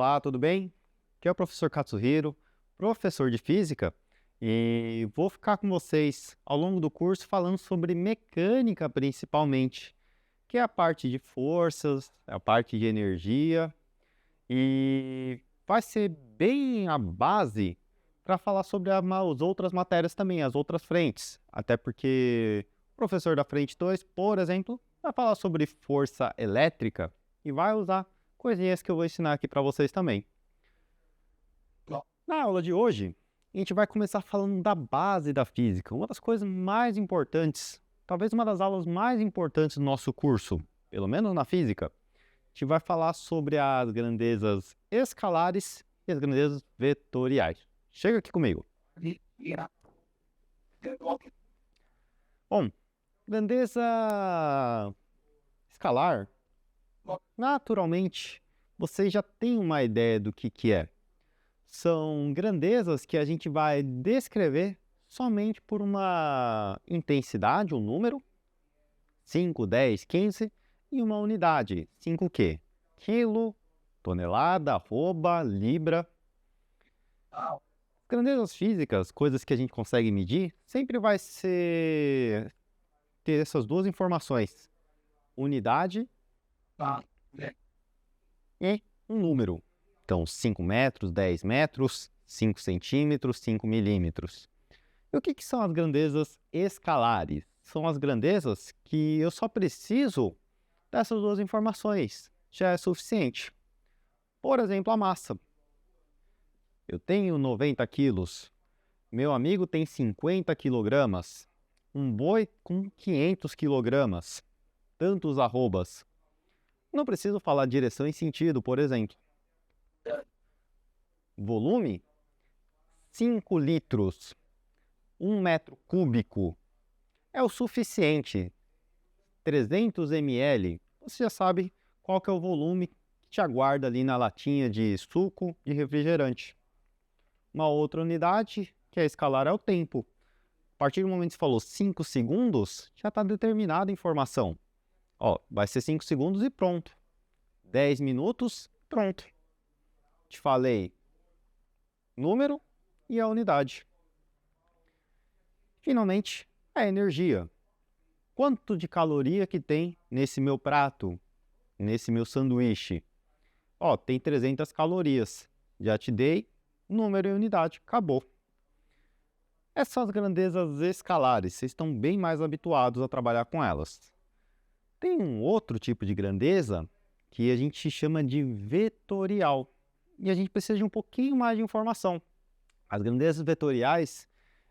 Olá, tudo bem? Aqui é o professor Katsuhiro, professor de física, e vou ficar com vocês ao longo do curso falando sobre mecânica principalmente, que é a parte de forças, a parte de energia, e vai ser bem a base para falar sobre as outras matérias também, as outras frentes, até porque o professor da frente 2, por exemplo, vai falar sobre força elétrica e vai usar coisinhas que eu vou ensinar aqui para vocês também. Na aula de hoje, a gente vai começar falando da base da física, uma das coisas mais importantes, talvez uma das aulas mais importantes do nosso curso, pelo menos na física. A gente vai falar sobre as grandezas escalares e as grandezas vetoriais. Chega aqui comigo. Bom, grandeza escalar, naturalmente, você já tem uma ideia do que é. São grandezas que a gente vai descrever somente por uma intensidade, um número, 5, 10, 15, e uma unidade, 5 o quê? Quilo, tonelada, arroba, libra. Grandezas físicas, coisas que a gente consegue medir, sempre vai ter essas duas informações, unidade e um número. Então, 5 metros, 10 metros, 5 centímetros, 5 milímetros. E o que são as grandezas escalares? São as grandezas que eu só preciso dessas duas informações, já é suficiente. Por exemplo, a massa. Eu tenho 90 quilos, meu amigo tem 50 quilogramas, um boi com 500 quilogramas, tantos arrobas. Não preciso falar direção e sentido, por exemplo. Volume, 5 litros, 1 metro cúbico, é o suficiente. 300 ml, você já sabe qual que é o volume que te aguarda ali na latinha de suco de refrigerante. Uma outra unidade, que é escalar, é o tempo. A partir do momento que você falou 5 segundos, já está determinada a informação. Ó, vai ser 5 segundos e pronto. 10 minutos, pronto. Te falei número e a unidade. Finalmente, a energia. Quanto de caloria que tem nesse meu prato, nesse meu sanduíche? Ó, tem 300 calorias. Já te dei número e unidade, acabou. Essas grandezas escalares, vocês estão bem mais habituados a trabalhar com elas. Tem um outro tipo de grandeza que a gente chama de vetorial. E a gente precisa de um pouquinho mais de informação. As grandezas vetoriais,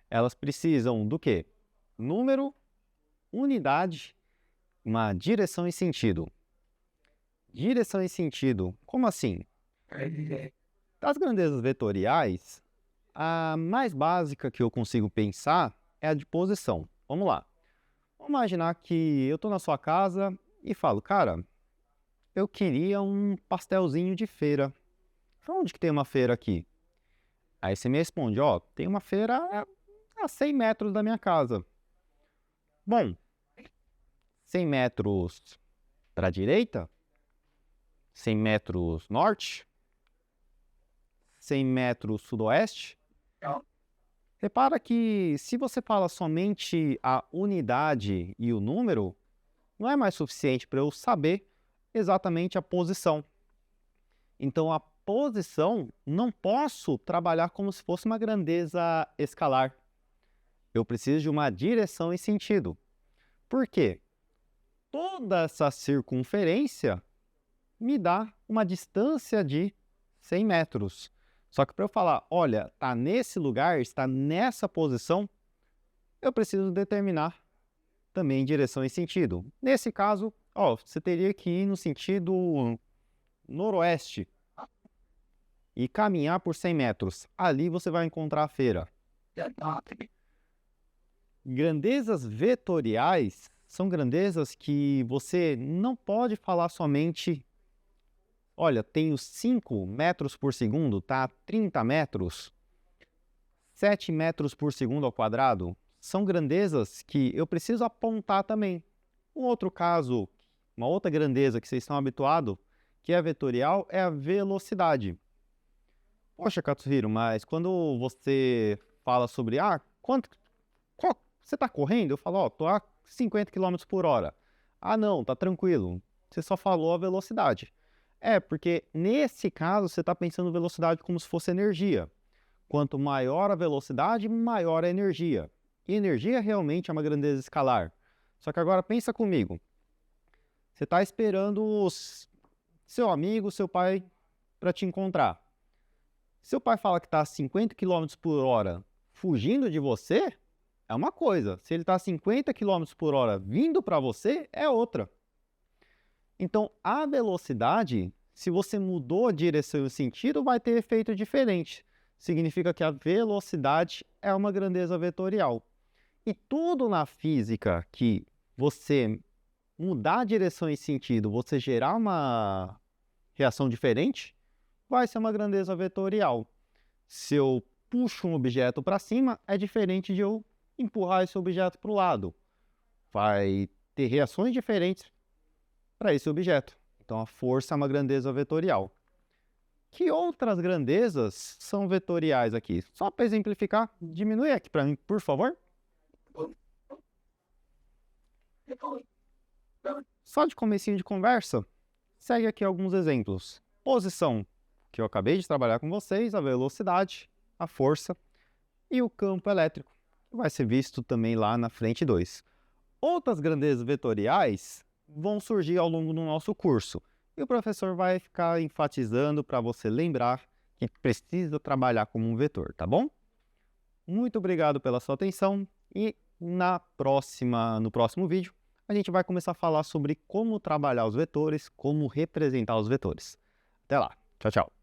elas precisam do quê? Número, unidade, uma direção e sentido. Direção e sentido, como assim? Das grandezas vetoriais, a mais básica que eu consigo pensar é a de posição. Vamos lá. Vamos imaginar que eu estou na sua casa e falo, cara, eu queria um pastelzinho de feira. Onde que tem uma feira aqui? Aí você me responde, ó, tem uma feira a 100 metros da minha casa. Bom, 100 metros para a direita? 100 metros norte? 100 metros sudoeste? Repara que se você fala somente a unidade e o número, não é mais suficiente para eu saber exatamente a posição. Então, a posição não posso trabalhar como se fosse uma grandeza escalar. Eu preciso de uma direção e sentido. Por quê? Toda essa circunferência me dá uma distância de 100 metros. Só que para eu falar, olha, está nesse lugar, está nessa posição, eu preciso determinar também direção e sentido. Nesse caso, ó, você teria que ir no sentido noroeste e caminhar por 100 metros. Ali você vai encontrar a feira. Grandezas vetoriais são grandezas que você não pode falar somente, olha, tenho 5 metros por segundo, tá? 30 metros, 7 metros por segundo ao quadrado. São grandezas que eu preciso apontar também. Um outro caso, uma outra grandeza que vocês estão habituados, que é vetorial é a velocidade. Poxa, Katsuhiro, mas quando você fala sobre, você está correndo? Eu falo, ó, tô a 50 km por hora. Ah, não, tá tranquilo. Você só falou a velocidade. Porque nesse caso você está pensando velocidade como se fosse energia. Quanto maior a velocidade, maior a energia. E energia realmente é uma grandeza escalar. Só que agora pensa comigo. Você está esperando seu amigo, seu pai, para te encontrar. Seu pai fala que está a 50 km por hora fugindo de você, é uma coisa. Se ele está a 50 km por hora vindo para você, é outra. Então, a velocidade, se você mudou a direção e o sentido, vai ter efeito diferente. Significa que a velocidade é uma grandeza vetorial. E tudo na física que você mudar a direção e sentido, você gerar uma reação diferente, vai ser uma grandeza vetorial. Se eu puxo um objeto para cima, é diferente de eu empurrar esse objeto para o lado. Vai ter reações diferentes para esse objeto. Então, a força é uma grandeza vetorial. Que outras grandezas são vetoriais aqui? Só para exemplificar, diminui aqui para mim, por favor. Só de comecinho de conversa, segue aqui alguns exemplos. Posição, que eu acabei de trabalhar com vocês, a velocidade, a força e o campo elétrico, que vai ser visto também lá na frente 2. Outras grandezas vetoriais vão surgir ao longo do nosso curso e o professor vai ficar enfatizando para você lembrar que precisa trabalhar como um vetor, tá bom? Muito obrigado pela sua atenção e no próximo vídeo a gente vai começar a falar sobre como trabalhar os vetores, como representar os vetores. Até lá, tchau, tchau!